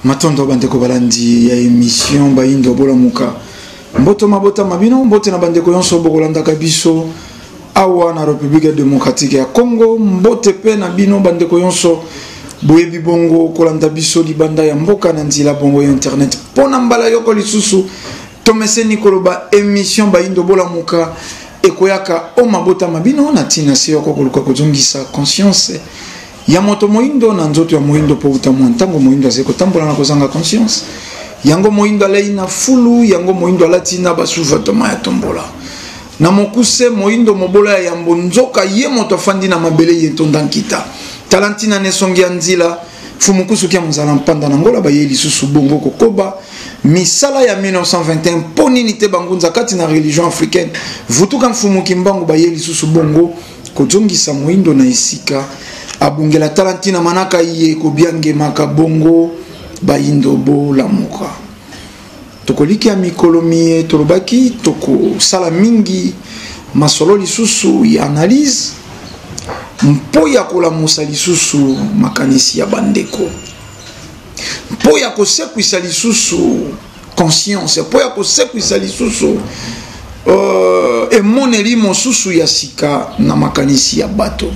Matondo bandeko balandi ya émission Bayindo Bolamuka. Mboto mabota mabino mbote na bandeko yonso bokolanda kabiso awa na République démocratique ya Congo. Mbote pe na bino bandeko yonso boyebi bongo kolanda biso libanda ya mboka na nzila bongo ya internet. Pona mbala yoko lisusu tomeseni koloba émission Bayindo Bolamuka ekoyaka o mabota mabino na tina siyoko koluka kozongisa conscience ya moto moindo na nzoto ya moindo po utamu ntango moindo azeko tambola na kozanga conscience yango moindo alei na fulu yango moindo alatina basuva toma ya tombola na mokuse moindo mobola ya yambo nzoka ye moto fandi na mabele ye tondankita talantina nesongi ya nzila fumukusu kia mzala mpanda na ngola baye lisusu bongo kokoba misala ya 1921 ponini te bangunza kati na religion africaine vutuka mfumuki mbangu baye lisusu bongo kozongisa moindo na isika abungela talantina manaka iye kobiange makabongo Bayindo Bolamuka. Tokoliki ya mikolomi tolobaki toko sala mingi masolo lisusu ya analyse mpo ya kolamusa lisusu makanisi ya bandeko mpo ya kosekwisa lisusu conscience mpo ya kosekwisa lisusu emoneli mosusu ya sika na makanisi ya bato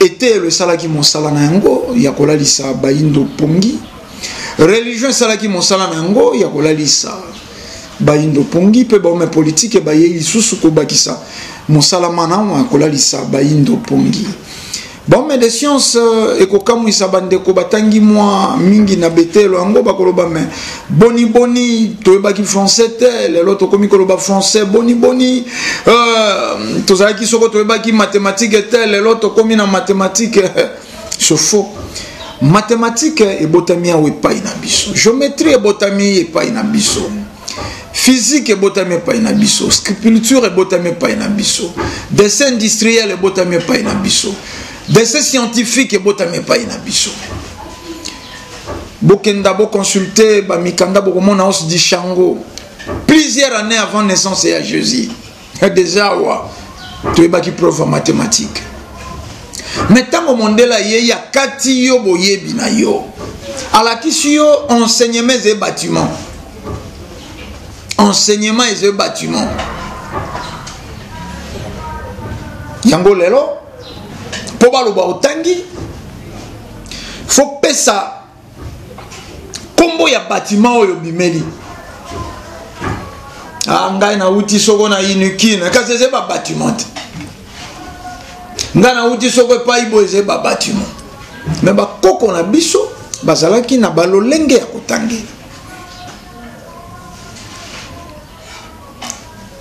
était le salaki mosala na yango ya kolalisa Bayindo Pongi religion salaki mosala na yango ya kolalisa Bayindo Pongi pe ba politique ba ye lisusu ko bakisa mosala mana ya kolalisa Bayindo Pongi ba de science ekokamwisa bandeko batangi mwa mingi na betelo yango bakoloba me boni boni toyebaki français te lelo tokomi koloba français boni boni tozalaki soko toyebaki mathématique te lelo tokomi na mathématique c'est faux. Mathématique ebotami awe epai na biso, géométrie ebotami epai na biso, physique ebotami epai na biso, sculpture ebotami epai na biso, dessin industriel ebotami epai na biso, dessin scientifique ebotami epai na biso. Bokenda bo consulter ba mikanda bokomona os di Shango plusieurs années avant naissance ya Jésus. Déjà wa toyebaki prof en mathématiques. Metango mondela ye ya kati yo boyebi na yo. Alakisi yo enseignement et bâtiment. Enseignement et bâtiment. Yango lelo po baloba otangi faut pesa kombo ya bâtiment oyo bimeli. Ngai na uti soko na inukine kasi eze ba bâtiment. Ngai na uti soko pa ibo eze ba bâtiment. Mais ba koko na biso bazalaki na balolenge ya kotangi.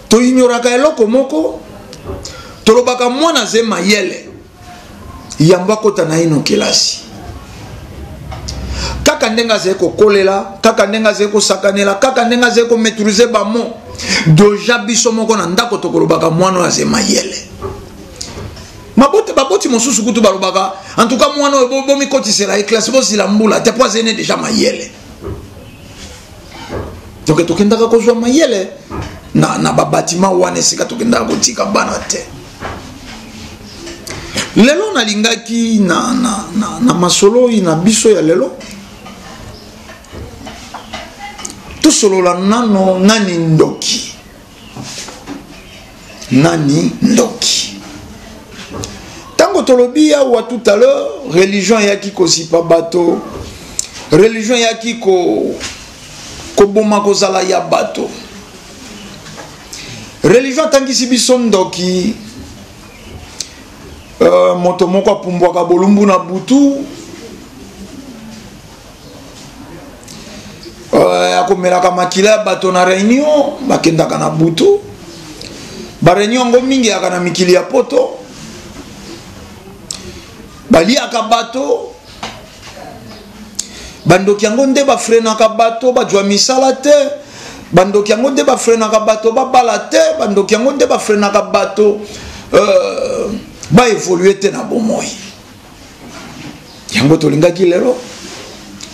To ignoraka eloko moko tolobaka mwana ze mayele yamba kota na ino kelasi. Kaka ndenga zeko kolela, kaka ndenga zeko sakanela, kaka ndenga zeko maîtriser ba mo. Doja biso moko na ndako tokolobaka mwana ya zema yele. Mabote baboti mosusu kutu balobaka, en tout cas mwana bo mi kotisela classe bo sila mbula, te poisonné déjà mayele. Donc tokendaka kozwa mayele na ba bâtiment wana sika tokendaka kotika bana te. Lelo na lingaki na masolo ina biso ya lelo. Solola nano nani ndoki. Nani ndoki. Tango tolobia wa tout à l'heure, religion yaki ko sipa bato. Religion yaki ko boma ko zala ya bato. Religion tangi sibiso ndoki. Moto moko apumbwaka bolumbu na butu. Akomelaka makila bato na réunion bakendaka na butu ba réunion ngo mingi aka na mikili ya poto baliaka bato bandoki yango nde bafrenaka bato bajwa misala te bandoki yango nde bafrenaka bato babala te bandoki yango nde bafrenaka bato ba évoluer te na bomoi yango tolingaki lelo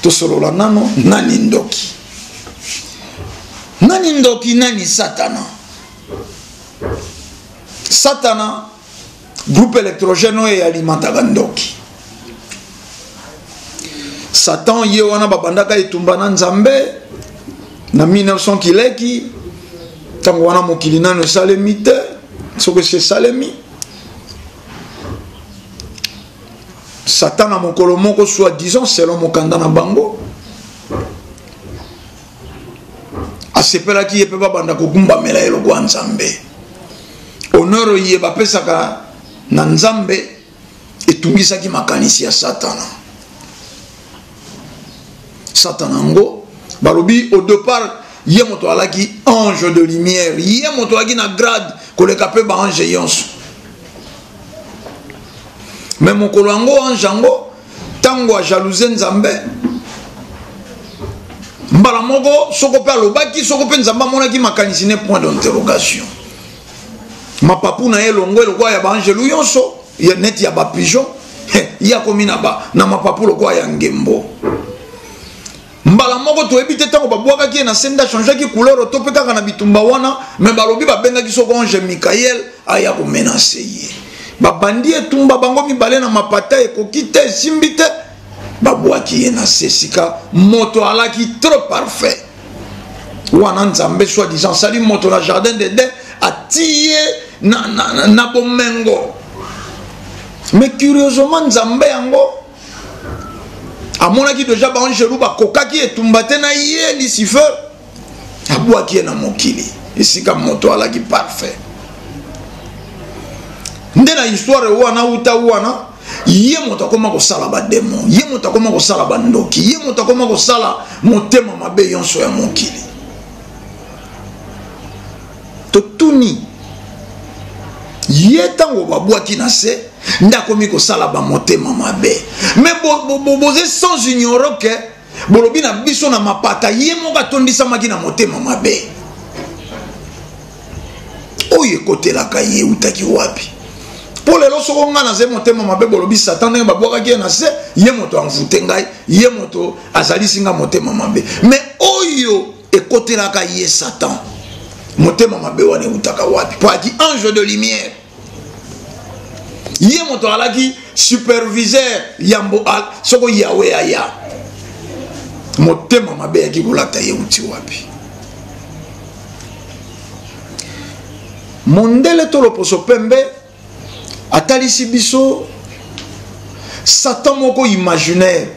tosolola nano nani ndoki. Nani ndoki nani satana. Satana groupe électrogène et alimentaka ndoki. Satan ye wana babandaka etumba na nzambe na 1900 kileki tango wana mokili nano esalemi te soki se salemi Satan na mokolo moko soi-disant selon mokanda na bango asepelaki ye pe babanda kogumbamela eloko ya nzambe honoro ye bapesaka na nzambe etungisaki makanisi ya Satana ngo balobi au départ ye moto alaki ange de lumière ye moto alaki na grade koleka pe ba ange yonso mais mokolo yango ange yango tango a jalouser nzambe mbala moko soko pe alobaki soko pe nzambe amonaki makanisi ne point d'interrogation mapapu na ye longo eloko ya ba ange yonso ya neti ya ba pigeon ya komi na mapapu loko ya ngembo mbala moko to ebite tango babwakaki na senda changeaki couleur to pe kaka na bitumba wana mais balobi babengaki soko ange Michael aya ko menacer ye babandi etumba bango mibale na mapata ekoki te esimbi te babwaki ye na sesika moto alaki trop parfait wana nzambe soi-disant sali moto na jardin d'Eden atiye na bomengo mais curieusement nzambe yango amonaki deja baangelou bakokaki etumba te na ye Lucifer abwaki ye na mokili esika moto alaki parfait nde na histoire wana uta wana ye moto akoma kosala bademo ye moto akoma kosala bandoki ye moto akoma kosala motema mabe yonso ya mokili totuni ye tango babwaki na se ndakomi kosala ba motema mabe mais boze sans ignorer que bolobi na biso na mapata ye moka tondisamaki na motema mabe oye kotelaka ye utaki wapi pour lelo soko nga na ze motema mabe bolobi Satan ndenge babwakaki na se ye moto amvute ngai ye moto azalisi nga motema mabe mais oyo ekotelaka ye Satan motema mabe wana utaka wapi po aki ange de lumière ye moto alaki superviseur yambo al soko yawe aya motema mabe yaki kolata ye uti wapi mondele to loposo pembe atalisi biso Satan moko imaginaire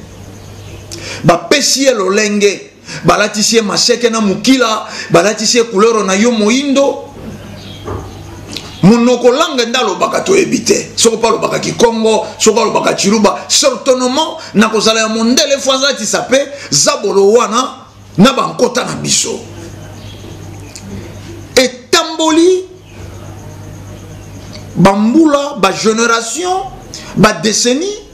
bapesi ye lolenge balatisi ye maseke na mukila balatisi ye couleur na yo moindo monoko langue ndalobaka to ebite soko pa lobaka kikongo soko lobaka chiluba certainement na kozala ya mondele fwaza tisape zabolo wana na bankota na biso etamboli bambula ba génération ba décennie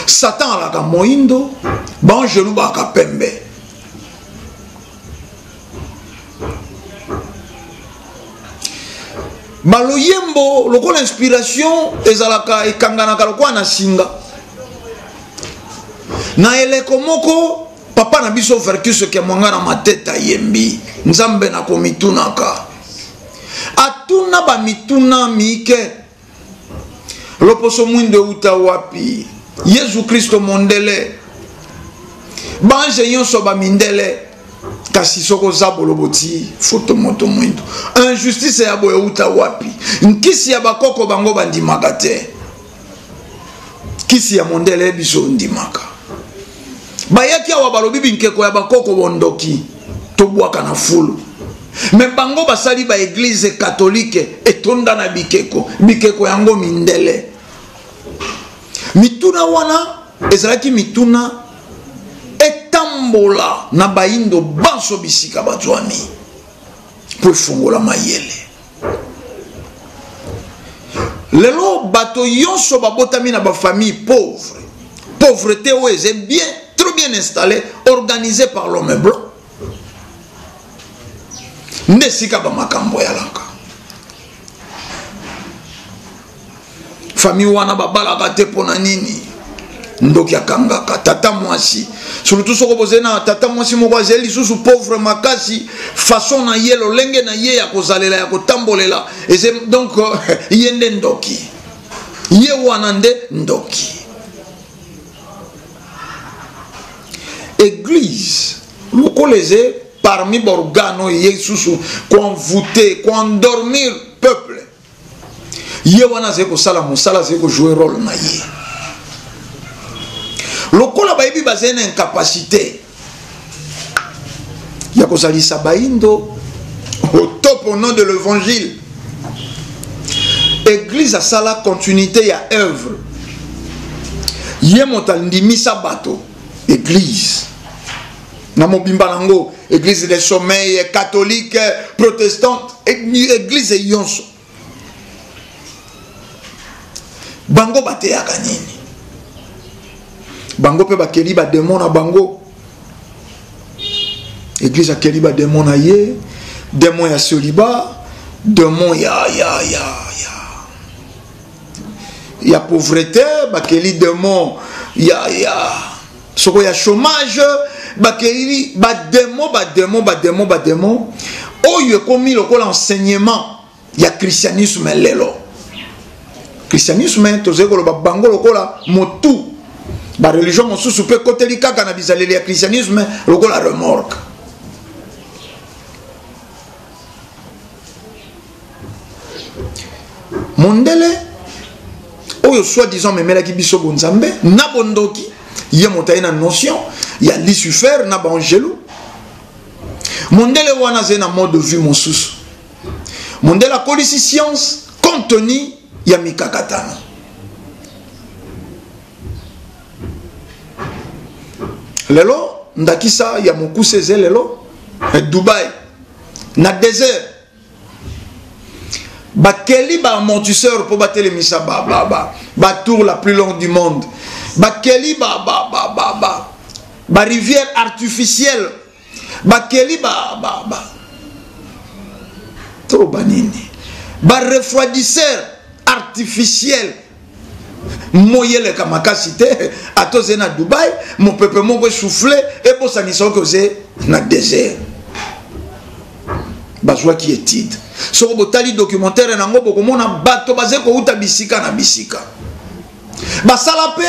Satan alaka moindo banjelu baka pembe baloyembo lokola inspiration ezalaka ekanganaka lokola na singa na eleko moko papa na biso Vercus ke mwanga na mateta yembi nzambe na komitunaka atuna ba mituna mike loposo mwinde uta wapi Yesu Kristo mondele banje yonso ba mindele kasi soko zabolo boti foto moto mwindo injustice ya boye uta wapi nkisi ya bakoko bango bandimaka te kisi ya mondele biso ndimaka bayaki awa balobi binkeko ya bakoko bondoki tobwaka na fulu me bango basali ba église catholique etonda na bikeko yango mindele mituna wana ezalaki mituna etambola na baindo banso bisika batwani po fongola mayele lelo bato yonso babotami na ba famille pauvre pauvreté oise bien trop bien installée organisée par l'homme blanc ndesika ba makambo yalaka famille wana babalaka te pona nini ndoki akangaka tata mwasi surtout soko bozena tata mwasi moko azeli susu pauvre makasi façon na ye lolenge na ye ya kozalela ya kotambolela et donc yende ndoki ye wana nde ndoki église lokoleze parmi borgano yesusu convoûter condormir peuple ye wana zeko sala musala zeko jouer rôle na ye lokola bayibi bazena incapacité ya kozalisa baindo au top au nom de l'évangile. Église a ça la continuité ya œuvre. Yé motandimisa bato église. Na mobimba nango église des sommeils catholique protestante église yonso. Bango bate ya kanini. Bango pe bakeli ba démon na bango. Église a keli ba démon na ye, démon ya célibat, démon ya pauvreté, bakeli démon ya soko ya chômage, bakeli ba démon oyo komi lokola enseignement ya christianisme lelo. Christianisme tozeko lo bango lokola motu ba religion mosusu pe koteli kaka na bizaleli ya christianisme lokola remorque. Mondele oyo soi-disant memelaki biso bonzambe na bondoki ye motaye na notion ya Lucifer na bangelou mondele wana ze na mode de vue mosusu mondele akolisi science contenu ya mikakatano lelo ndakisa ya mokuse ze lelo Dubaï na désert bakeli ba amortisseur pour battre les misa ba tour la plus longue du monde bakeli ba rivière artificielle bakeli trop banini ba refroidisseur artificiel moyele kamakasite atoze na Dubaï mon peuple moko souffler et pour sanisa que c'est na désert bazwa qui est titre soko botali documentaire nango bokomona bato bazeko uta bisika na bisika basala pe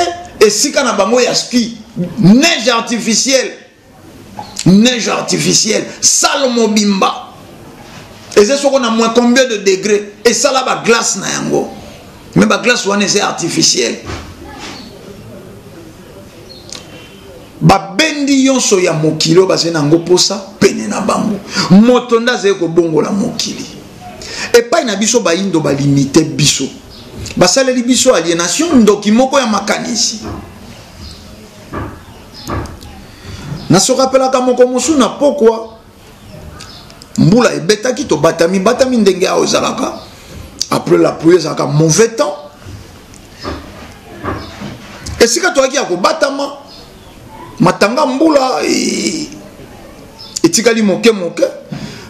esika na bango ya ski neige artificielle sale mobimba eze soko na moins combien de degrés et ça là ba glace na yango mais ba glace wana c'est artificielle ba bendi yonso ya mokili bazena ngo posa pene na bango motonda zeko bongola mokili et pas na biso ba indo ba limiter biso basaleli biso aliénation ndoki moko ya makanisi na se rappela ka moko musuna pourquoi mbula ebetaki to batami ndenge a ozalaka après la pluie ça ka mauvais temps et sika to aki ko batama matanga mbula etikali moke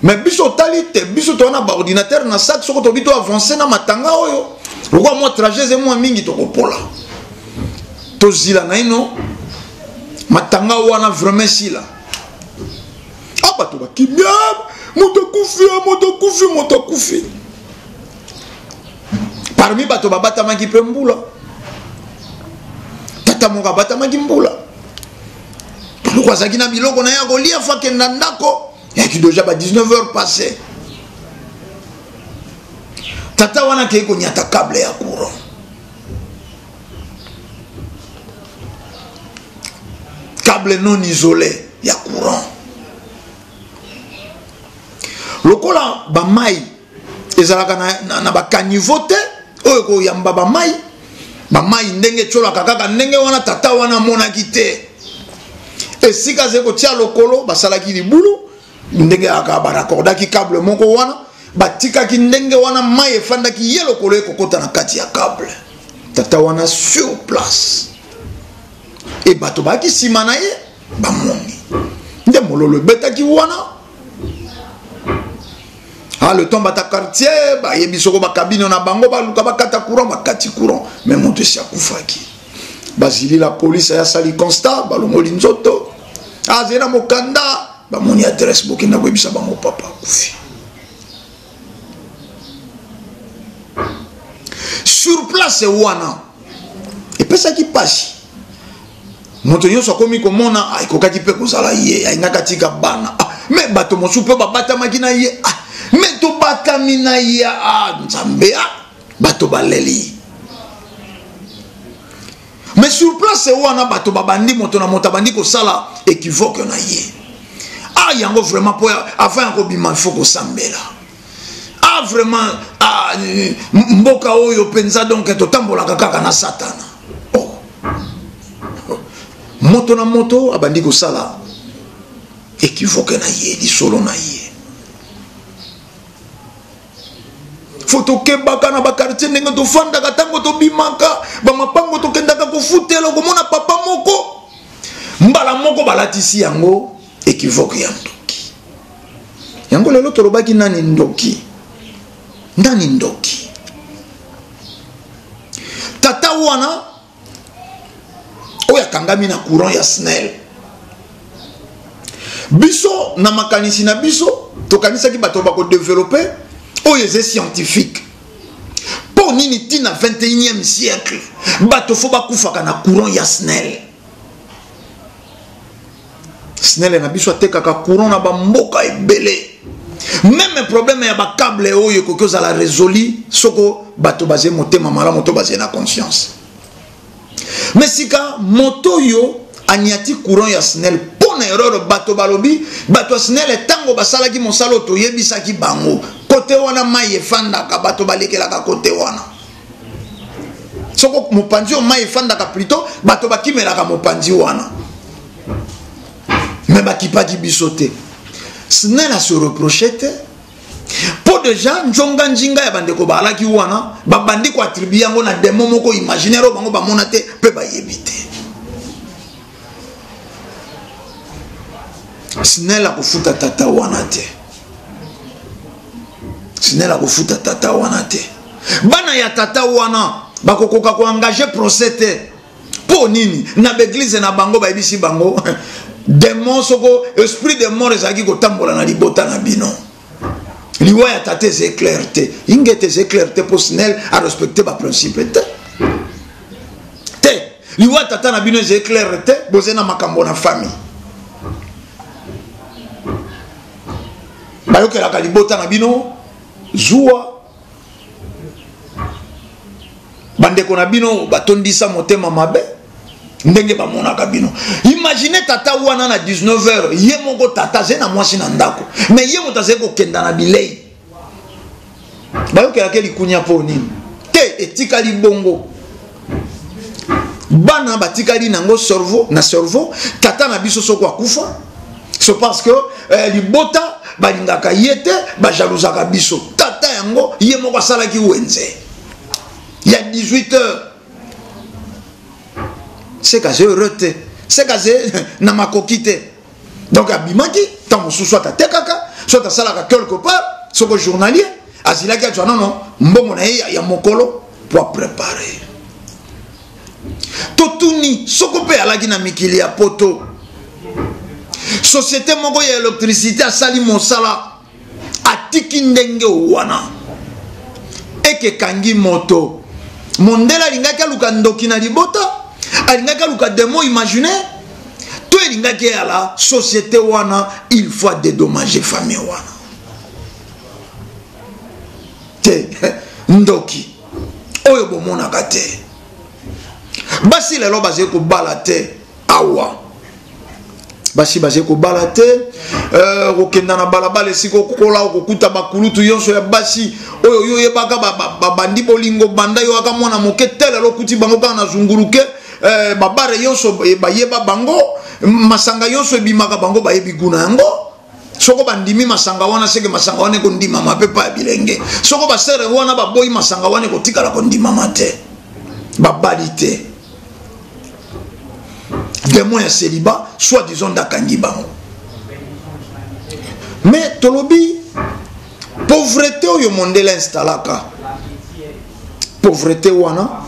mais biso talite biso to na ba ordinateur na sac soko to bito avancer na matanga oyo pourquoi moi trajet c'est moi mingi to kopola to zila na ino matanga wana vraiment sila aba to ba kibia moto kufi parmi bato babata maki pe mbula tata moka bata maki mbula pourquoi ça qui na biloko na ya kolia fa kenda ndako ya ki déjà ba 19h passé tata wana ke ko nyata câble ya courant câble non isolé ya courant lokola ba mai ezalaka na ba caniveau te oyo ko yamba ba mai ndenge chola kaka ndenge wana tata wana monaki te esika zeko tia lokolo basalaki libulu ndenge aka barakordaki câble moko wana batikaki ndenge wana mai efandaki ye lokolo ekokota na kati ya câble tata wana sur place e bato baki sima na ye bamoni nde mololo ebetaki wana le temps bata quartier ba yebi soko ba cabine na bango ba luka bakata courant bakati courant mais monte si akufaki bazili la police ya sali constat ba longoli nzoto azena mokanda ba moni adresse bokenda kwebisa bango papa kufi sur place wana et pesa ki pashi moto nyonso akomi komona ekokaki mpe kozala ye ayingaka tika bana me bato mosusu mpe babatamaki na ye me tobatami na ye nzambe bato baleli mais sur place wana bato babandi moto na moto abandi kosala équivoque na ye yango vraiment po avant yango bima il faut kosambela vraiment mboka oyo penza donc totambolaka kaka na satana moto na moto abandi kosala équivoque na ye lisolo na ye foto kebaka na bakartier ndenge tofandaka ntango tobimaka bamapango tokendaka kofutela komona papa moko mbala moko balatisi yango équivoque ya ndoki yango lelo tolobaki nani ndoki ndani ndoki tata wana oyo akangami na courant ya SNEL biso na makanisi na biso tokanisaki bato bakodevelope oyo eze scientifique mpo nini ntina 21e siècle bato fo bakufaka na courant ya SNEL SNEL na biso atekaka courant na bamboka ebele même problème ya bakable oyo ekoki ozala résoli soko bato baze motema malamu to baze na conscience mais sika moto yo aniati courant ya SNEL mpo na erreur bato balobi bato ya SNEL ntango basalaki mosala toyebisaki bango kote wana mai efandaka bato balekelaka kote wana soko mopanzi o mai efandaka plutôt bato bakimelaka mopanzi wana mais bakipaki biso te SNEL a se reproché te po déjà njonga njinga ya bandeko balaki wana babandi ko attribuer yango na demo moko imaginaire bango bamona te pe bayebi te SNEL akofuta tata wana te SNEL akofuta tata wana te bana ya tata wana bakokoka ko engager procès te po nini na beglise na bango bayebisi bango démon soko esprit de mort ezaki kotambola na libota na bino liwa ya tata eza éclair te ingete eza éclair te po SNEL a respecté ba principe te liwa tata na bino eza éclair te boze na makambo na famille bayokelaka libota na bino zuwa bandeko na bino batondisa motema mabe ndenge bamonaka bino imagine tata wana na 19h ye moko tata ze na mwasi na ndako mais ye moto azali kokenda na bilei bayokelaka likunya mpo nini te etikali bongo bana batikali nango cerveau na cerveau tata na biso soko akufa c'est parce que libota balingaka ye te bajaluzaka biso tata yango ye moko asalaki wenze ya 18h c'est que j'ai heureux te c'est que j'ai na makoki te donc abimaki tant mosusu soit atekaka soit asalaka quelque part soko journalier azilaki atwa non mbongo na ye ya mokolo pour préparer totuni soko pe alaki na mikili ya poto société moko ya électricité asali mosala atiki ndenge wana eke kangi moto mondela alingaki aluka ndoki na libota alingaki aluka demo imaginaire to elingaki ya la société wana il faut dédommager famille wana te ndoki oyo bomonaka te basi lelo bazali kobala te awa basi bazali kobala te kokenda na balabala esika okokola okokuta bakulutu yonso ya basi oyo yo yebaka babandi bolingo banda yo aka mwana moke tele lokuti bango kaka na zunguruke babare yonso bayeba bango masanga yonso ebimaka bango bayebi guna yango soko bandimi masanga wana seke masanga wana ekondima mapepa ya bilenge soko basere wana baboyi masanga wana ekotikala kondimama te babali te démon ya célibat soit disons dakangi bango mais tolobi pauvreté oyo mondela installaka pauvreté wana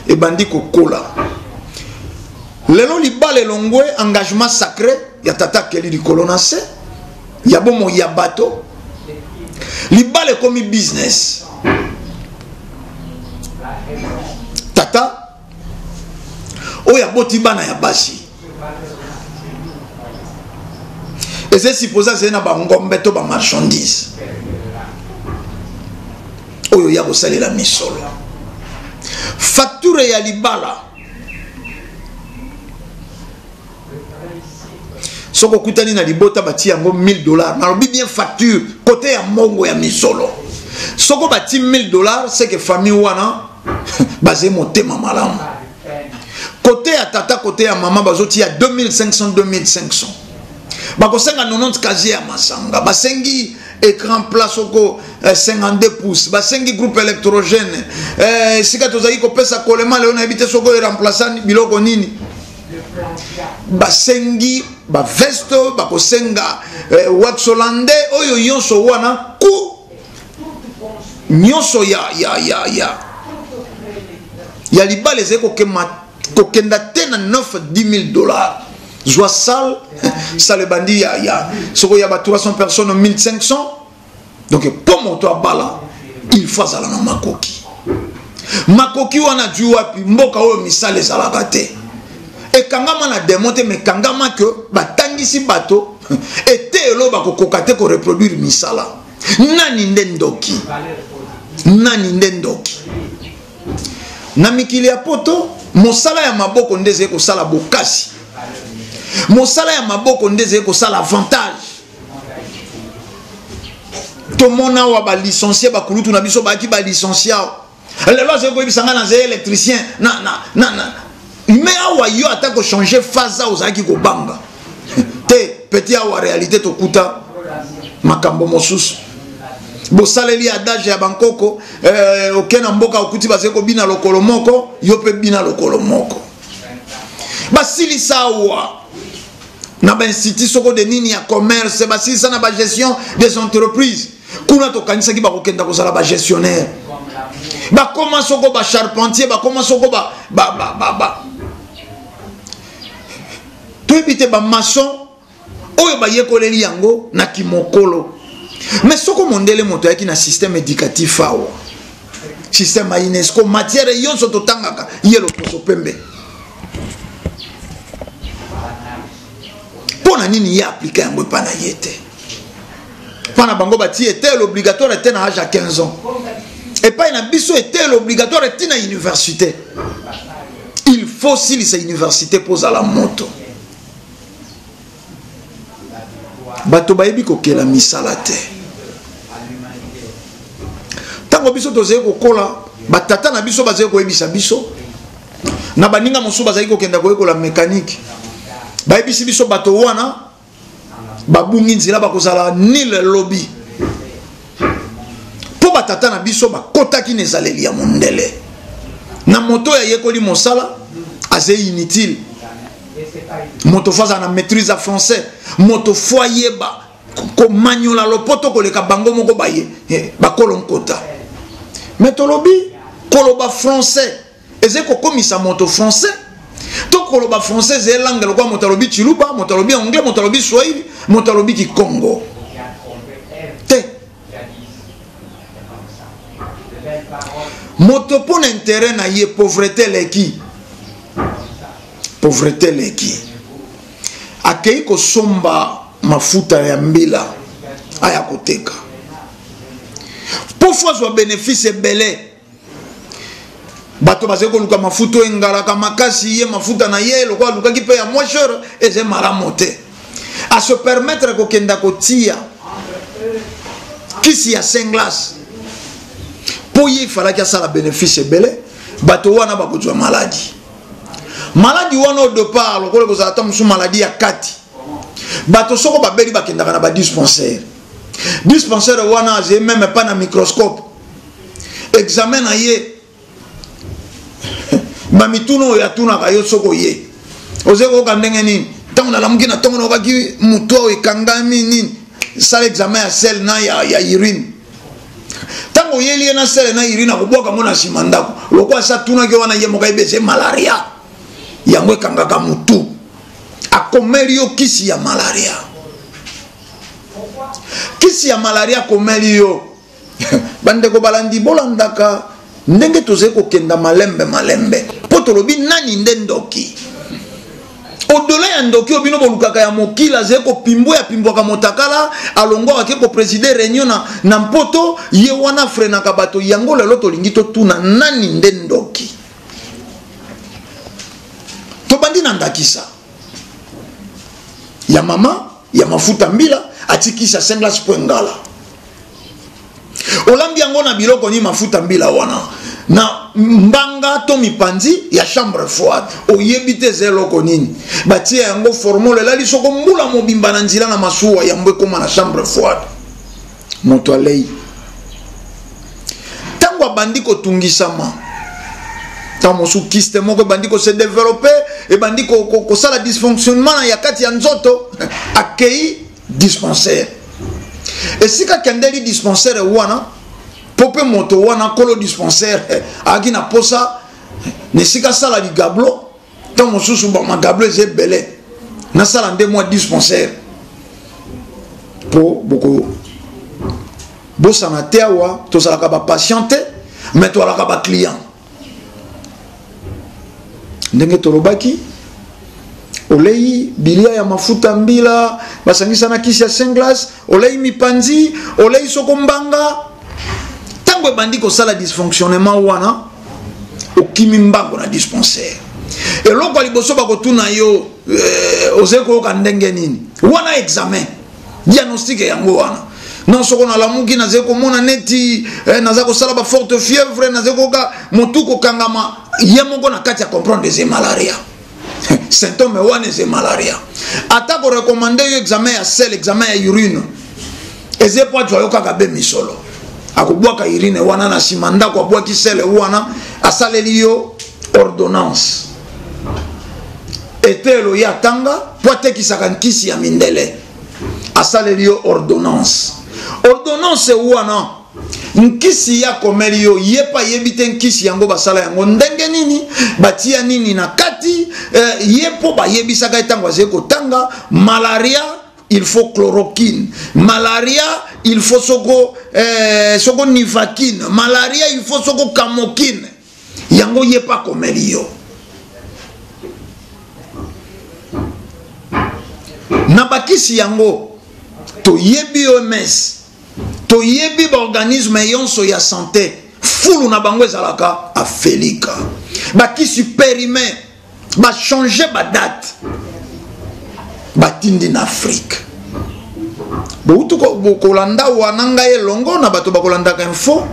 ebandi kokola lelo libala elongwe engagement sacré ya tata keli likolo na se ya bomo ya bato libala ekomi business tata oyo aboti bana ya basi Et c'est supposé que c'est une marchandise. Oyo ya bosale la misolo. Facture ya libala. Soko kutani na libota bati yango $1000. Nalobi bien facture côté ya mongo ya misolo. Soko bati $1000, c'est que famille wana basé motema malamu. Côté ya tata, côté ya maman bazoti ya 2500 2500. Bakosenga 90 casier ya masanga, basengi écran plat soko 52 pouces, basengi groupe électrogène, sika tozaki kopesa kolema leo na habité soko remplaçant biloko nini. Basengi ba veste, bakosenga wax hollandais oyo yonso wana ku nyonso ya libale zeko kokenda tena 9-10 000 $. Joie sale, ça le bandit ya soko ya ba 300 personnes 1500. Donc pour moto abala, il faut ça la makoki. Makoki wana ju wapi mboka oyo misale ezalaka te. Et kangama na démonter mais kangama que batangisi bato ete elo bakokoka te ko reproduire misala. Nani ndendoki. Na mikili ya poto mosala ya maboko ndeze ko sala bokasi. Mosala ya maboko ndeze ko sala avantage. To mona wa ba licencié ba kulutu na biso ba ki ba licencié. Le loi c'est ko bisanga na électricien na mais awa yo atako changer phase aux aki ko banga. Te petit awa réalité to kuta makambo mosusu. Bo saleli adage ya bankoko okena mboka okuti bazeko bina lokolo moko yo pe bina lokolo moko. Basili sawa na ba institut soko de nini ya commerce basili sana ba gestion des entreprises kuna to kanisa ki ba kokenda ko sala ba gestionnaire ba comment soko ba charpentier ba comment soko ba to ebite ba maçon oyo ba yekoleli yango na kimokolo. Mais ce que mondele moto yaki na système éducatif awa système à UNESCO matière yonso totangaka yelo poso pembe pona nini ya appliquer yango pa na yete pana bango bati était l'obligatoire était na âge à 15 ans et pas na biso était l'obligatoire était na université. Il faut si c'est université pose à la moto bato bayebi kokela misala te. Tango biso tozeye kokola batata na biso bazeye koyebisa biso na baninga mosusu bazali kokenda koyekola mécanique bayebisi biso bato wana babungi nzela bakozala ni le lobby po batata na biso bakotaki na ezaleli ya mondele na moto ya yekoli mosala aze inutile. Moto faza na maîtrise à français moto foyer ba ko manyola lopoto ko leka bango moko baye ba kolonkota metolobi koloba français eze ko komisa moto français to koloba français ze langue lokwa motalobi chiluba motalobi anglais motalobi swahili motalobi ki Congo te moto pona intérêt na ye pauvreté leki akei ko somba mafuta ya mbila aya koteka po fois wa bénéfice belé bato bazeko luka mafuta engalaka makasi ye mafuta na ye lokwa luka ki pe ya moins cher eze maramote à se permettre ko kenda ko tia kisi ya senglas po ye fala ki sala bénéfice belé bato wana bakozwa maladie. Maladie wana au départ lokolo ko zata musu maladie ya kati bato soko babeli bakenda na ba dispensaire wana j'ai même pas na microscope examen na ye ba mituno ya tuna ka yo soko ye ozeko ka ndenge nini tango na lamuki na tango na baki muto ekangami nini sala examen ya sel na ya urine tango yeli na sel na urine ko boka mona simandako lokwa sa tuna ke wana ye moka ibese malaria yango kangaka mutu akomeli yo kisi ya malaria komeli yo bande ko balandi bolandaka ndenge toze ko kenda malembe po tolobi nani ndendoki au-delà ya ndoki obino bolukaka ya mokila zeko pimbo ya pimbo ka motakala alongo ake ko présider réunion na mpoto ye wana frenaka bato yango lelo tolingi to tuna nani nde ndoki to bandi na ndakisa ya mama ya mafuta mbila atikisa senglas poengala olambi yango na biloko ni mafuta mbila wana na mbanga to mipanzi ya chambre froide oyebite zeloko nini batia yango formule lali soko mbula mobimba na nzila na masuwa ya mbwe koma na chambre froide moto alei tango bandi ko tungisama tamo su kiste moko bandi ko se développer et bandi ko sala dysfonctionnement ya kati ya nzoto akei dispensaire et sika kendeli dispensaire wana pope moto wana kolo dispensaire aki na posa ne sika sala di gablo tant mosusu ba ma gablo ze belé na sala nde mois dispensaire po boko bosa na tewa to sala ka ba patiente mais to ala ka ba client ndenge torobaki olei bilia ya mafuta mbila basangisa na kisi ya senglas olei mipanzi olei soko mbanga tango bandi ko sala dysfonctionnement wana okimi mbango na dispensaire eloko liboso bakotuna yo ozeko ka ndenge nini wana examen diagnostic yango wana non soko na lamuki na zeko mona neti na ko sala ba forte fièvre na zeko ka motuko kangama yemoko na kati ya comprendre des malaria symptôme wana c'est malaria atako recommander yo examen ya sel examen ya urine eze po tu ayoka ka be misolo akubwaka urine wana na simanda kwa bwaki sel wana asaleli yo ordonnance etelo ya tanga poate kisaka nkisi ya mindele asaleli yo ordonnance wana nkisi ya komeli yo yepa yebite nkisi yango basala yango ndenge nini batia nini na kati yepo bayebisaka etango azeko tanga malaria il faut chloroquine malaria il faut soko nivaquine malaria il faut soko camokine yango yepa komeli yo na bakisi yango to yebi OMS to yebi ba organisme yonso ya santé fulu na bango ezalaka afelika bakisi périmé ba changer ba date batindi na Afrique boutu ko landa wananga elongo na bato bakolanda ka info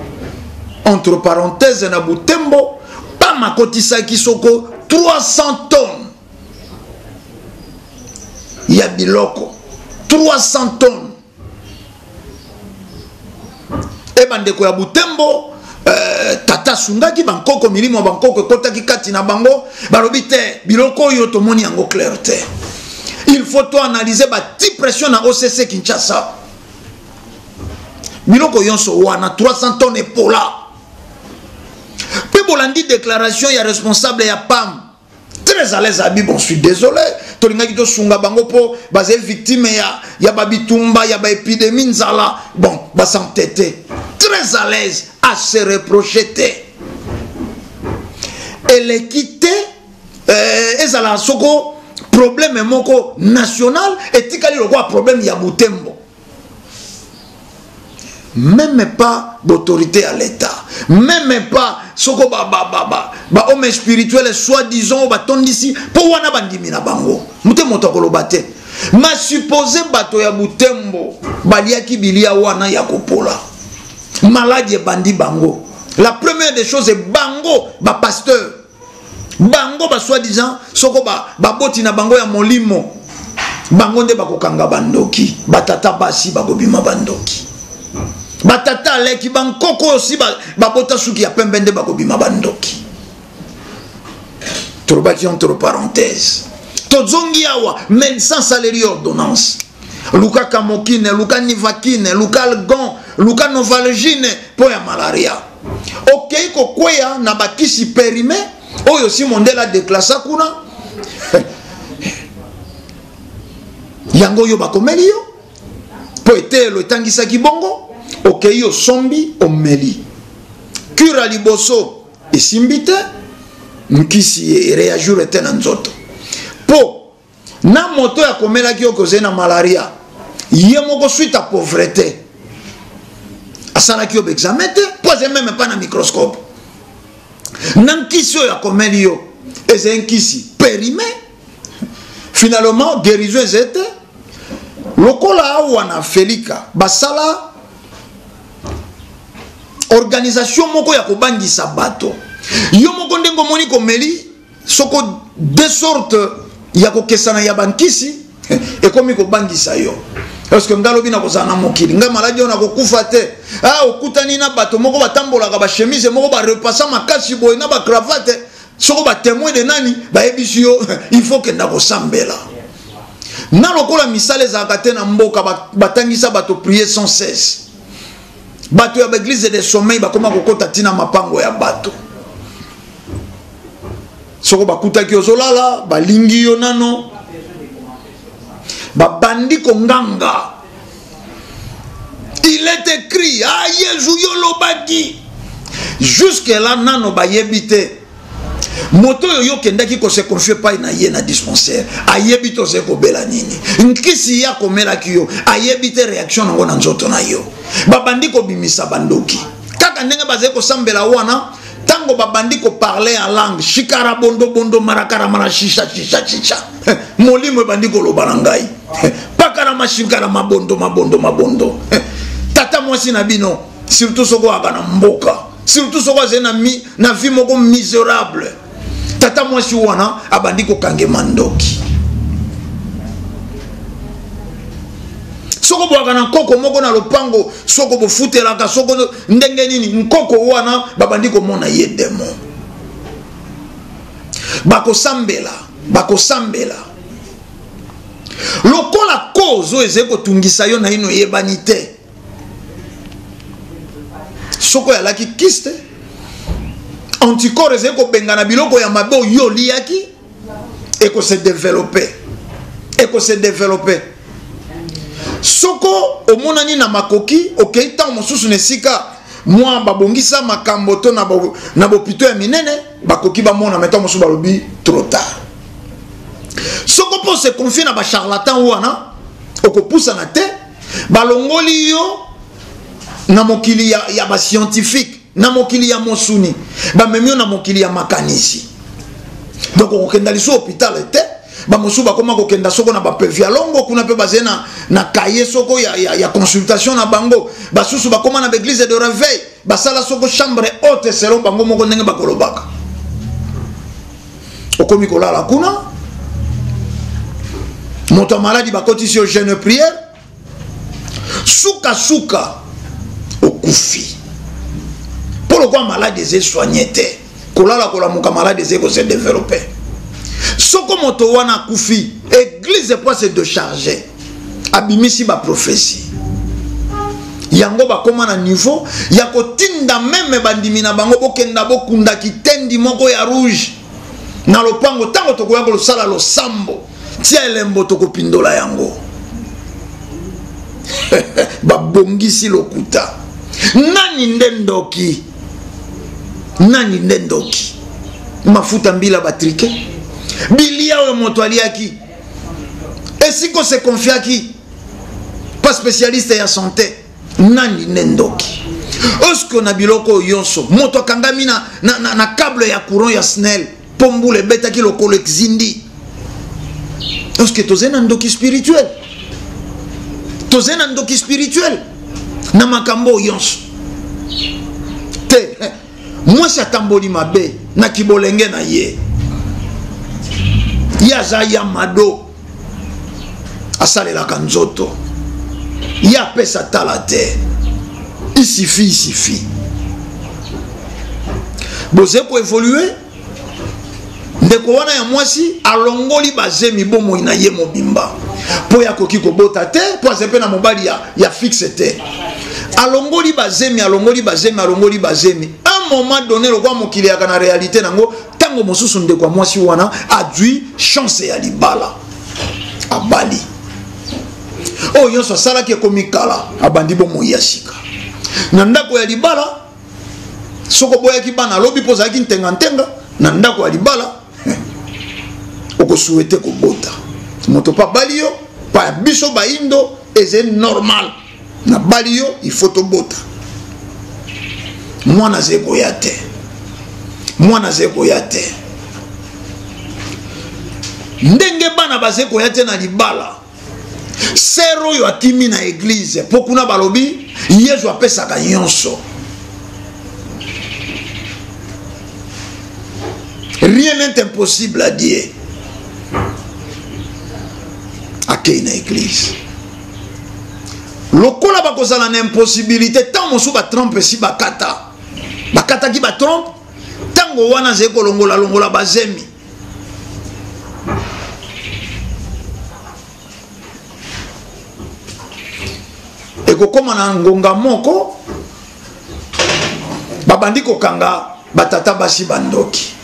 entre parenthèses na Butembo pa makotisa kisoko 300 tonnes ya biloko 300 tonnes e bandeko ya Butembo tata sungaki bankoko milimo bankoko kotaki kati na bango balobi te biloko yo tomoni yango clair te il faut analyser ba ti pression na OCC Kinshasa biloko yonso wana 300 tonnes epola pe bolandi déclaration ya responsable ya PAM très à l'aise abi bon je suis désolé tolingaki to sunga bango po bazé victime ya babitumba ya ba épidémie nzala bon ba s'entêter très à l'aise à se reprocher et l'équité ezala soko problème moko national et tikali le quoi problème ya Butembo même pas d'autorité à l'état même pas soko ba homme spirituel soi-disant batondisi po wana bandimi na bango Butembo to kolobate ma supposé bato ya Butembo baliaki bilia wana ya kopola maladie bandi bango la première des choses est bango ba pasteur bango ba soi-disant soko ba boti na bango ya molimo bango nde bakokanga bandoki batata basi bakobima bandoki batata leki bankoko aussi babota suki ya pembe nde bakobima bandoki trobaki entre parenthèses tozongi awa médecin salaire ordonnance luka camokine luka nivaquine luka algon luka novalgine po ya malaria okei kokweya na bakisi périmé oyo si mondela déclassa kuna yango yo bakomeli yo po etelo etangisaki bongo okei yo sombi omeli cura liboso esimbi te nkisi réagir ete na nzoto po na moto ya komela ki okoze na malaria ye moko suite à pauvreté asala ki ob examen te pose même pas na microscope nankisi oyo akomeli yo eza nkisi périmé finalement guérison ezete lokola awa na Felika basala organisation moko ya kobangisa bato yo moko ndengo moni komeli soko de sorte ya kokesana ya bankisi ekomi kobangisa yo parce que ngalobi na kozana mokili nga maladi ona kokufa te okutani na bato moko batambolaka ba chemise moko ba repassa makasi boy na ba cravate soko ba témoin de nani ba ebisi yo il faut que ndako sambela na lokola misale za kate na mboka batangisa bato prier sans cesse bato ya l'église de sommeil bakoma kokota tina mapango ya bato soko bakuta ki ozolala balingi yo nano babandi konganga il est écrit Yesu yo lobaki jusque là nano bayebite moto yo kendaki ko se confier pas na ye na dispensaire ayebito se ko bela nini nkisi ya komela ki yo ayebite réaction ngo na nzoto na yo babandi ko bimisa bandoki kaka ndenge baze ko sambela wana tango babandi ko parler en langue shikara bondo bondo marakara mara shisha shisha shisha molimo bandi ko lobana ngai pakara mashikara mabondo mabondo mabondo tata mwasi na bino surtout soko akana mboka surtout soko zena mi na vie moko misérable tata mwasi wana abandi ko kange mandoki soko boaka na nkoko moko na lopango soko bofutelaka soko ndenge nini nkoko wana babandi komona ye demo bakosambela lokola kozo eze kotungisa yo na ino yebani te soko ya laki kiste anticorps eze kobengana biloko ya mabe yo liaki eko se développer soko omonani na makoki okei tan mosusu nesika mwa babongisa makambo to na bopito ya minene bakoki bamona meta mosusu balobi trop tard soko po se confier na ba charlatan wana okopusa na te balongoli yo na mokili ya ba scientifique na mokili ya mosuni bamemi yo na mokili ya makanisi donc okenda liso hôpital te bamosu bakoma kokenda soko na bapevi ya longo kuna pe bazena na kaye soko ya consultation na bango basusu bakoma na l'église de réveil basala soko chambre haute selon bango moko ndenge bakolobaka okomi kolala kuna moto maladi bakoti si au jeune prière suka okufi pour le quoi malade est soigné te kolala kolamuka malade est se développer soko moto wana kufi église pour se décharger abimisi ba prophétie yango bakoma na niveau ya kotinda meme bandimi na bango bokenda bokunda kitendi moko ya rouge na lopango tango tokoya ko sala lo sambo tia elembo tokopindola yango babongisi lokuta nani ndendoki mafuta mbila batrike bilia we moto aliaki esiko se confiaki pas spécialiste ya santé nani nendoki osko na biloko yonso moto kangami na câble ya courant ya SNEL pombule betaki lokolo exindi oske tozena ndoki spirituel na makambo yonso te mwasi atamboli mabe na kibolenge na ye yaza ya mado asalelaka nzoto ya pesa tala te il suffit boze ko évoluer ndeko wana ya mwasi alongoli bazemi bomoi na ye mobimba po ya koki kobota te po azepe na mobali ya fixe te alongoli bazemi un moment donné lokwa mokili ya kana réalité nango tango mosusu ndeko mwasi wana adui chance ya libala abali oyo so sala ke komikala abandi bomoi ya sika na ndako ya libala soko boya ki bana lobi poza ki ntenga na ndako ya libala oko souhaiter kobota moto pa balio pa biso baindo c'est normal na balio il faut to bota mwana zeko yate ndenge bana bazeko yate na libala sero yo akimi na église pokuna balobi yesu apesaka nyonso rien n'est impossible à Dieu akei na église lokola bakozala na impossibilité tant mosu ba trompe si bakata ki ba trompe tango wana zeko longola bazemi ekokoma na ngonga moko babandi kokanga batata basi bandoki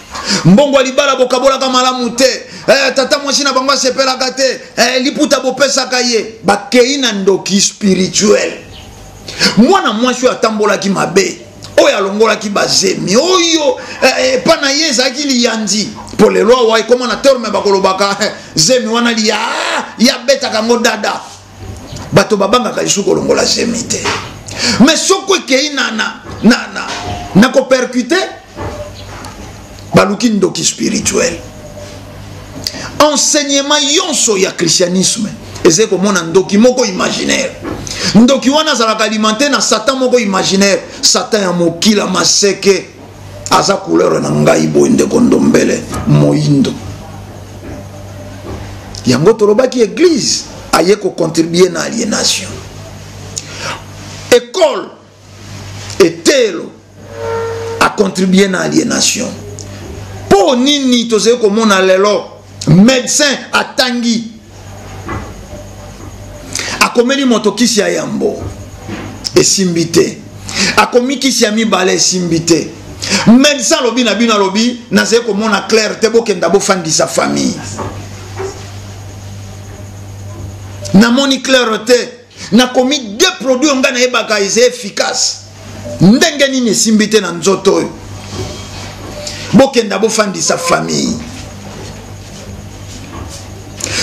mbongo libala bokabolaka malamu te tata mwasi na bango asepelaka te liputa bopesaka ye bakei na ndoki spirituel mwana mwasi atambolaki mabe oyo alongolaki bazemi oyo pana ye ezalaki liyandi po lelo awa ekoma na terme bakolobaka zemi wana liya yabetaka ngo dada bato babangaka lisu kolongola zemi te mais soko ekei na kopercute baluki ndoki spirituel enseignement yonso ya christianisme eze komona ndoki moko imaginaire ndoki wana azalaka alimenté na satan moko imaginaire satan ya mokila maseke aza couleur na ngai boye ndeko ndombele moindo yango tolobaki église aye kocontribuer na aliénation école etelo a contribué na aliénation po nini tozali komona lelo médecin atangi akomeli moto kisi ya yambo esimbi te akomi kisi ya mibale esimbi te médecin lobi na bino alobi nazali komona clair te bokenda bofandisa famille namoni clair te nakomi deux produits onga nayebaka eza efficace ndenge nini esimbi te na nzoto oyo bokenda bofandisa famille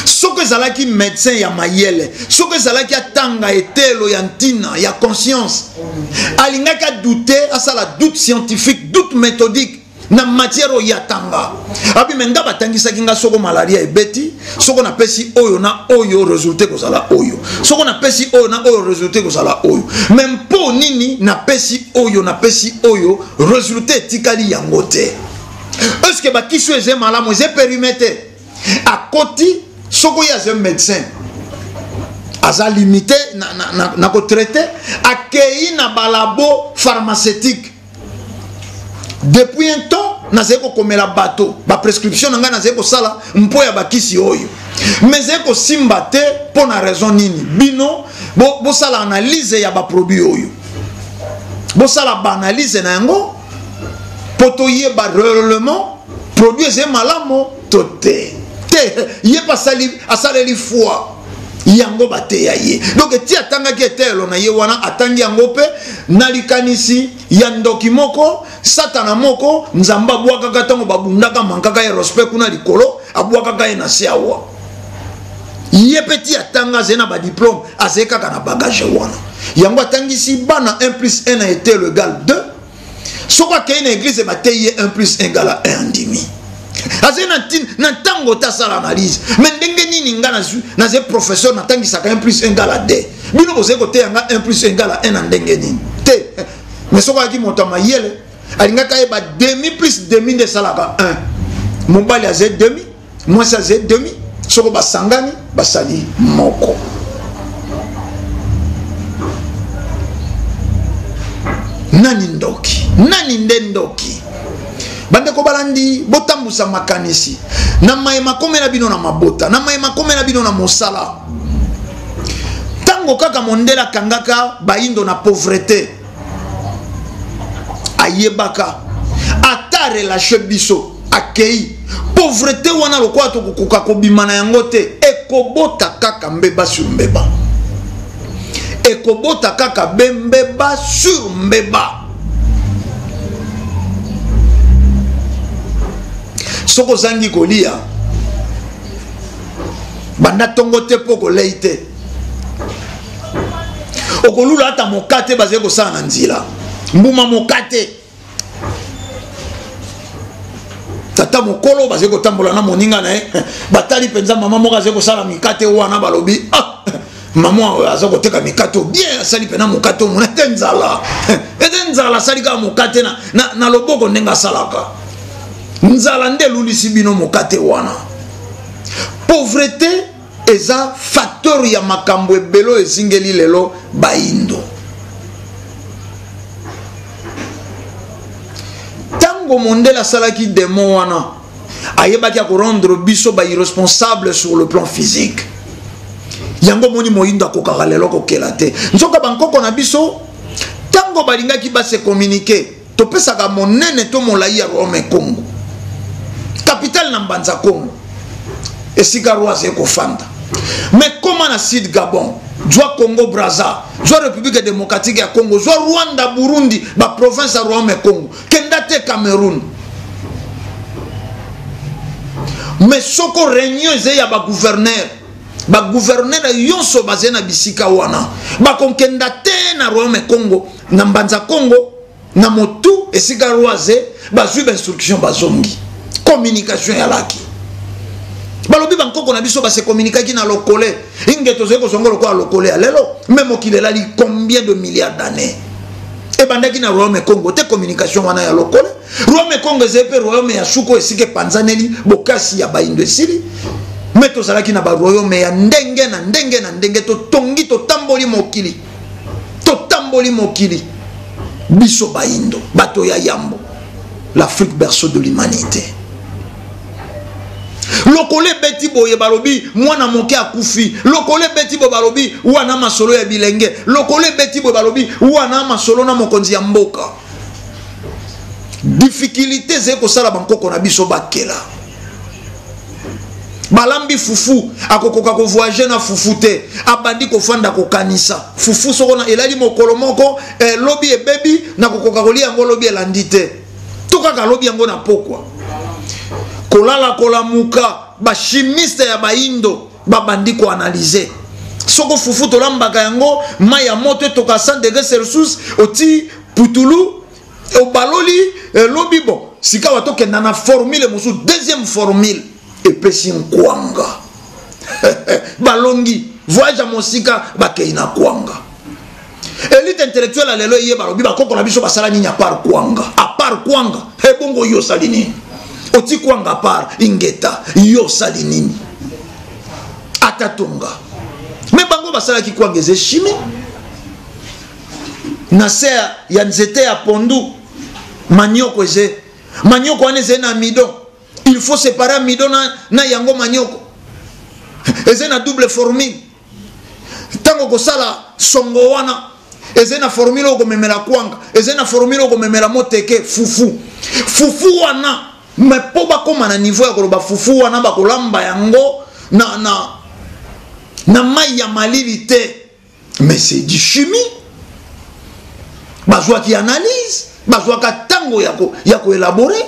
soko ezalaki médecin ya mayele soko ezalaki atanga etelo ya ntina ya conscience alingaki adouter asala doute scientifique doute méthodique na matière oyo yatanga abi nga batangisaki nga soko malaria ebeti soko napesi oyo na oyo résultat kozala oyo soko napesi oyo na oyo résultat kozala oyo même po nini napesi oyo résultat etikali yango te est-ce que bakiso eze malamu eze périmètre à côté soko ya un médecin aza limité na ko traiter akei na balabo pharmaceutique depuis un temps nazali kokomela bato ba prescription nanga nazali kosala mpo ya bakisi oyo mais zali kosimba te mpo na raison nini bino bosala analyse ya baproduit oyo bosala baanalyse na yango po toyeba réellement produit ezali malamu to te ye asaleli foi yango bateya ye donc ti atangaki etelo na ye wana atangi yango pe nalikanisi ya ndoki moko satana moko nzamba abwakaka ntango babundaka mankaka ye respect kuna likolo abwakaka ye na se awa ye pe ti atanga azali na badiplôme azali kaka na bagage wana yango atangisi bana 1 plus 1 na etelo égale 2 soko akei na église bateyi ye 1 plus 1 égale 1 andimi azali na ntango tasala analyse mais ndenge nini nga nazali professeur natangisaka 1 plus 1 égale 2 bino bozali koteya nga 1 plus 1 égale 1 na ndenge nini te mais soko aki moto mayele alingaka yeba demi plus demi nde esalaka 1 mobali azali demi mwasi azali demi soko basangani basali moko nani ndoki nani nde ndoki bandeko balandi botambusa makanisi na mayema komela bino na mabota na mayema komela bino na mosala tango kaka mondela kangaka baindo na pauvreté ayebaka ata relâche biso akei pauvreté wana lokwa tokokoka kobima na yango te ekobota kaka mbeba sur mbeba ekobota kaka bembeba sur mbeba soko zangi kolia banda tongo te poko leite okolula ata mokate baze ko sana nzila mbuma mokate tata mokolo baze ko tambola na moninga na batali penza mama moka ze ko sala mikate wana balobi maman aza ko teka mikate bien asali pena mokate mona tenzala etenzala sali ka mokate na loboko ndenga salaka nzala nde lulisi bino mokate wana pauvreté eza facteur ya makambo ebelo ezingeli lelo baindo tango mondela salaki demo wana ayebaki ya rendre biso ba irresponsable sur le plan physique yango moni moyindo akokaka lelo kokela te nzoka bankoko na biso tango balingaki base communiquer topesaka monene to molai ya Rome Congo capitale na Mbanza Congo esika roise ekofanda mais comment na Sud Gabon joa Congo Brazza joa République démocratique ya Congo joa Rwanda Burundi ba province ya Rome Congo kendate Cameroun mais soko réunion eze ya ba gouverneur yonso bazena bisika wana ba konkendate na Rome Congo na Mbanza Congo na motu esika roise bazwi instruction bazongi communication ya laki balobi bankoko na biso ba se communiquer na lokole ingeto zeko zongolo kwa lokole lelo même okile li combien de milliards d'années e bandaki na Rome Congo te communication wana ya lokole Rome Congo zepe royaume ya suko esike panzaneli bokasi ya baindo esili meto zalaki na ba royaume ya ndenge na ndenge to tongi to tamboli mokili biso baindo bato ya yambo l'Afrique berceau de l'humanité lokole beti boye balobi mwana moke akufi lokole beti bo balobi wana masolo ya bilenge lokole beti bo balobi wana masolo na mokonzi ya mboka difficulté zeko sala bankoko na biso bakela balambi fufu akokoka ko voyager na fufu te abandi ko fanda ko kanisa fufu soko na elali mokolo moko lobi e baby na kokoka kolia ngo lobi elandi te toka lobi yango na pokwa kolala kolamuka ba chimiste ya baindo babandi ko analyser soko fufu to lambaka yango maya moto toka 100 degrés Celsius oti putulu o baloli lobi bon sika watoke na formule musu deuxième formule epesi nkwanga balongi voyage à mosika bakeina kwanga élite intellectuelle à lelo yé balobi bakoko na biso basala nini à part kwanga ebongo yo salini oti kwanga par ingeta yo salinini atatonga mais bango basala ki kwanga ze chimie na ser ya nzete ya pondu manioko eze manioko ane na midon il faut séparer midon na yango manioko eze na double formule tango ko sala songo wana eze na formule ko memela kwanga eze na formule ko memela moteke fufu wana mais po ba koma na niveau ya koloba fufu wana ba kolamba yango na mai ya malili te mais c'est du chimie bazwa ki analyse bazwa ka tango ya ko élaborer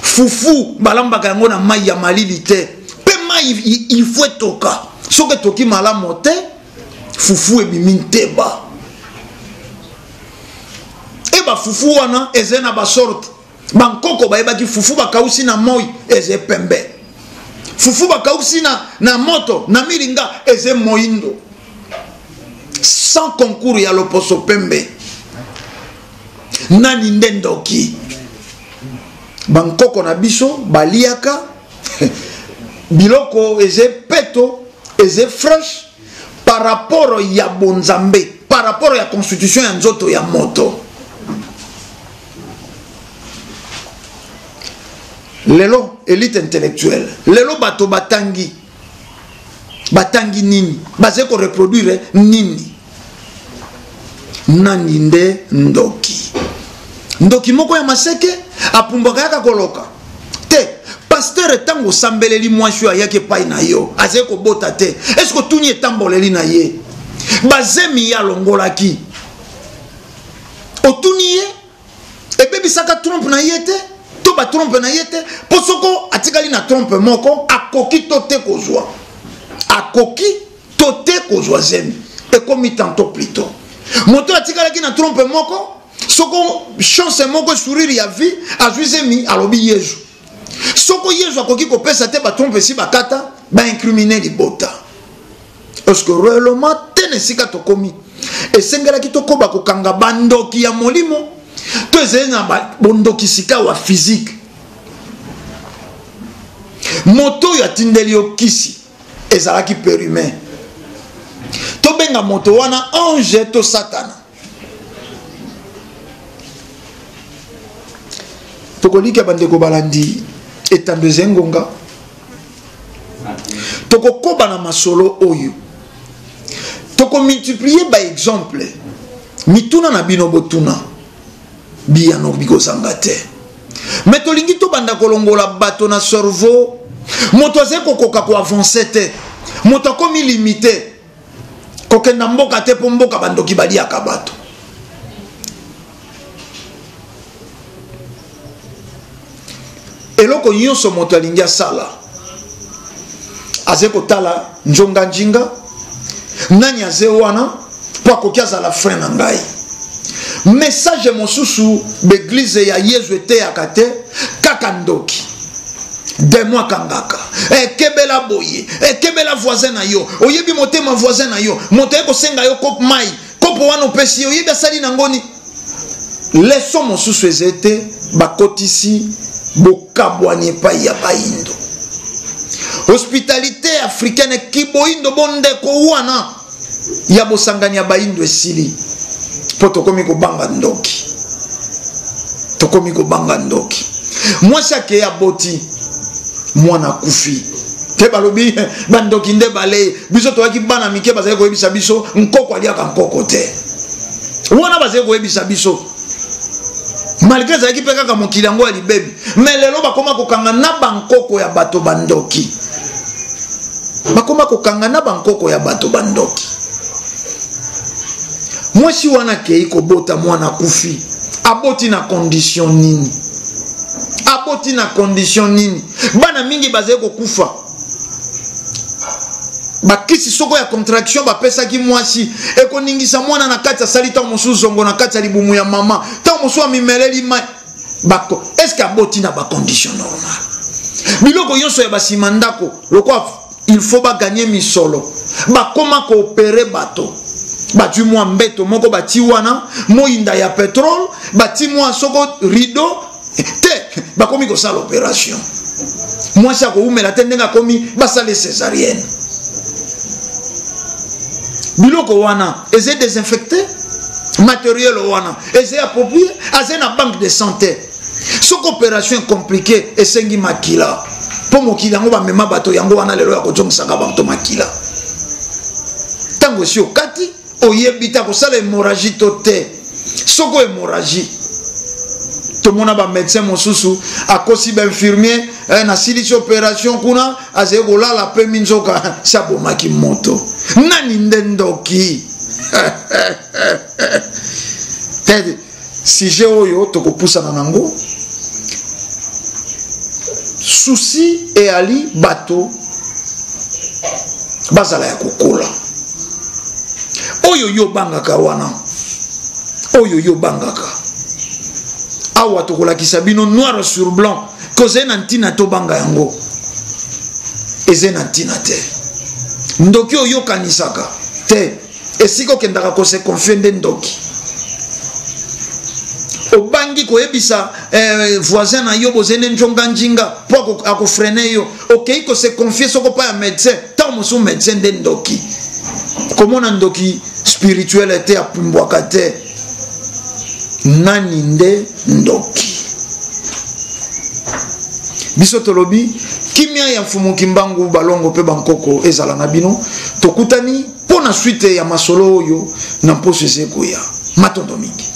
fufu balamba yango na mai ya malili te pe mai il faut toka soki toki malamu te fufu ebimi nteba eba fufu wana eze na basorte bankoko bayebaki fufu bakausi na moi eze pembe fufu bakausi na moto na miringa eze moindo sans concours ya loposo pembe nani ndendoki bankoko na biso baliaka biloko eze peto eze fresh par rapport ya bonzambe par rapport ya constitution ya nzoto ya moto lelo élite intellectuelle lelo bato batangi nini baze ko reproduire nini nani nde ndoki moko ya maseke apumbaka yaka koloka te pasteur tango sambeleli mwasi ayake pai na yo aze ko bota te est-ce que tuni etamboleli na ye bazemi ya longolaki otuni ye ebebisaka trompe na ye te to ba trompe na yete posoko atikali na trompe moko akoki to te kozwa akoki to te kozwa zemi et comme tantôt plutôt moto atikala ki na trompe moko soko chance moko sourire ya vie azwi zemi alobi yezu soko yezu akoki ko pesa te ba trompe si bakata ba incriminer libota parce que réellement tenesika tokomi esengela ki tokoba kokanga bandoki ya molimo to ezena bondoki sika wa physique moto ya tindeli okisi ezalaki périmé to benga moto wana ange to satana tokolika bandeko balandi etandeze ngonga tokokoba na masolo oyo toko multiplier ba exemple mituna na bino botuna biyano bikozanga te mais tolingi to banda kolongola bato na cerveau moto aze kokoka ko avancer te moto akomi limité kokenda mboka te po mboka bandoki baliaka bato eloko nyonso moto alingi asala aze kotala njonga njinga nani aze wana po akoki azala frein na ngai message mosusu beglize ya yezu eteyaka te kaka ndoki demoi kangaka ekebela boye ekebela voisin na yo oyebi motema voisin na yo moto ekosenga yo kopo mai kopo wana opesi oyebi asali na ngoni leso mosusu eze te bakotisi bokabwani epai ya baindo hospitalité africaine kiboindo bondeko wana ya bosangani ya baindo esili po tokomi kobanga ndoki tokomi kobanga ndoki mwasi ake aboti mwana kufi te balobi bandoki nde bale biso toyaki bana mike bazali koyebisa biso nkoko aliaka nkoko te wana bazali koyebisa biso malgré ezalaki mpe kaka mokili yango ya libebi mais lelo bakoma kokanga na bankoko ya bato bandoki bakoma kokanga na bankoko ya bato bandoki mwasi wana kei kobota mwana kufi aboti na condition nini aboti na condition nini bana mingi bazali kokufa bakisi soko ya contraction bapesaki mwasi ekoningisa mwana na kati asali ntango mosusu zongo na kati ya libumu ya mama ntango mosusu amimeleli mai bako eske aboti na bacondition normal biloko nyonso ya basima ndako lokwa il faut baganye misolo bakoma koopere bato bati mwa mbeto moko bati wana moyinda ya petrole bati mwa soko rideau te bakomi kosala opération mwasi akoumela te ndenge akomi basale césarienne biloko wana eze désinfecté matériel wana eze approprié aze na banque de santé soko opération compliquée esengi makila po mokili yango bamema bato yango wana lelo ya kozongisaka bato makila ntango esi okati oyebi ta kosala hémorragie to te soko hémorragie tomona bamédecin mosusu akosi bainfirmier nasilisi opération kuna azali kolala mpe minzoka si abomaki moto nani nde ndoki te sujet oyo tokopusana nango susi eyali bato bazala ya kokola oyo yo bangaka wana oyo yo bangaka awa tokolakisa bino noir sur blanc koze na ntina to banga yango eze na ntina te ndoki oyo kanisaka te esiko kendaka ko se confier nde ndoki obangi koyebisa voisin na yo bozene njonga njinga po akofrene yo okei ko se confier soko pa ya médecin tant mosu médecin nde ndoki komona ndoki spirituel ete apumbwaka te nani nde ndoki biso tolobi kimia ya mfumuki mbangu balongo pe bankoko ezala na bino tokutani pona suite ya masolo oyo na mposo ezekoya matondo mingi